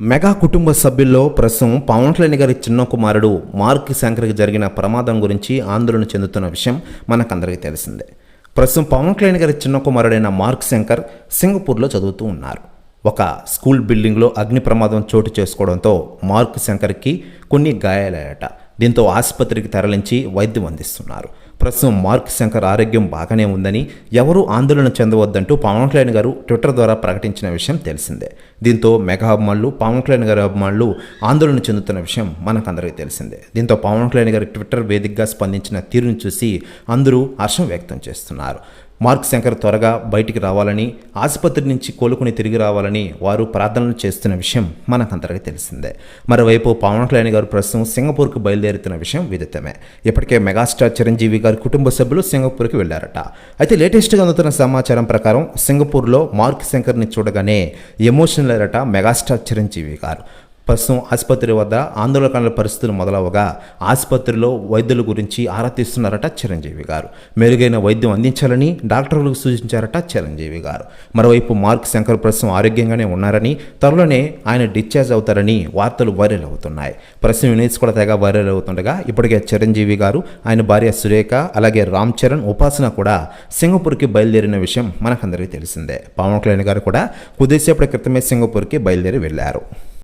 Mega కుటుంబ సభ్యుల్లో ప్రస్తుతం పవన్ కళ్యాణ్ గారి చిన్న కుమారుడు మార్క్ శంకర్కి జరిగిన ప్రమాదం గురించి ఆందోళన చెందుతున్న విషయం మనకందరికీ తెలిసిందే. ప్రస్తుతం పవన్ కళ్యాణ్ గారి చిన్న కుమారుడైన మార్క్ శంకర్ సింగపూర్లో చదువుతూ ఉన్నారు. ఒక స్కూల్ బిల్డింగ్లో అగ్ని ప్రమాదం చోటు చేసుకోవడంతో మార్క్ శంకర్కి కొన్ని గాయాలయ్యాట. దీంతో ఆసుపత్రికి తరలించి వైద్యం అందిస్తున్నారు. ప్రస్తుతం మార్క్ శంకర్ ఆరోగ్యం బాగానే ఉందని, ఎవరూ ఆందోళన చెందవద్దంటూ పవన్ కళ్యాణ్ గారు ట్విట్టర్ ద్వారా ప్రకటించిన విషయం తెలిసిందే. దీంతో మెగా అభిమానులు, పవన్ కళ్యాణ్ గారి అభిమానులు ఆందోళన చెందుతున్న విషయం మనకందరికీ తెలిసిందే. దీంతో పవన్ కళ్యాణ్ గారి ట్విట్టర్ వేదికగా స్పందించిన తీరును చూసి అందరూ హర్షం వ్యక్తం చేస్తున్నారు. మార్క్ శంకర్ త్వరగా బయటికి రావాలని, ఆసుపత్రి నుంచి కోలుకుని తిరిగి రావాలని వారు ప్రార్థనలు చేస్తున్న విషయం మనకందరికీ తెలిసిందే. మరోవైపు పవన్ కళ్యాణ్ గారు ప్రస్తుతం సింగపూర్కు బయలుదేరుతున్న విషయం విదితమే. ఇప్పటికే మెగాస్టార్ చిరంజీవి గారి కుటుంబ సభ్యులు సింగపూర్కి వెళ్లారట. అయితే లేటెస్ట్గా అందుతున్న సమాచారం ప్రకారం సింగపూర్లో మార్క్ శంకర్ని చూడగానే ఎమోషనల్ అయ్యారట మెగాస్టార్ చిరంజీవి గారు. ప్రస్తుతం ఆసుపత్రి వద్ద ఆందోళనకారుల పరిస్థితులు మొదలవగా ఆసుపత్రిలో వైద్యుల గురించి ఆరా తీస్తున్నారట చిరంజీవి గారు. మెరుగైన వైద్యం అందించాలని డాక్టర్లకు సూచించారట చిరంజీవి గారు. మరోవైపు మార్క్ శంకర్ ప్రస్తుతం ఆరోగ్యంగానే ఉన్నారని, త్వరలోనే ఆయన డిశ్చార్జ్ అవుతారని వార్తలు వైరల్ అవుతున్నాయి. ప్రస్తుతం న్యూస్ కూడా తెగ వైరల్ అవుతుండగా ఇప్పటికే చిరంజీవి గారు, ఆయన భార్య సురేఖ, అలాగే రామ్ చరణ్, ఉపాసన కూడా సింగపూర్కి బయలుదేరిన విషయం మనకందరికీ తెలిసిందే. పవన్ కళ్యాణ్ గారు కూడా కొద్దిసేపటి క్రితమే సింగపూర్కి బయలుదేరి వెళ్లారు.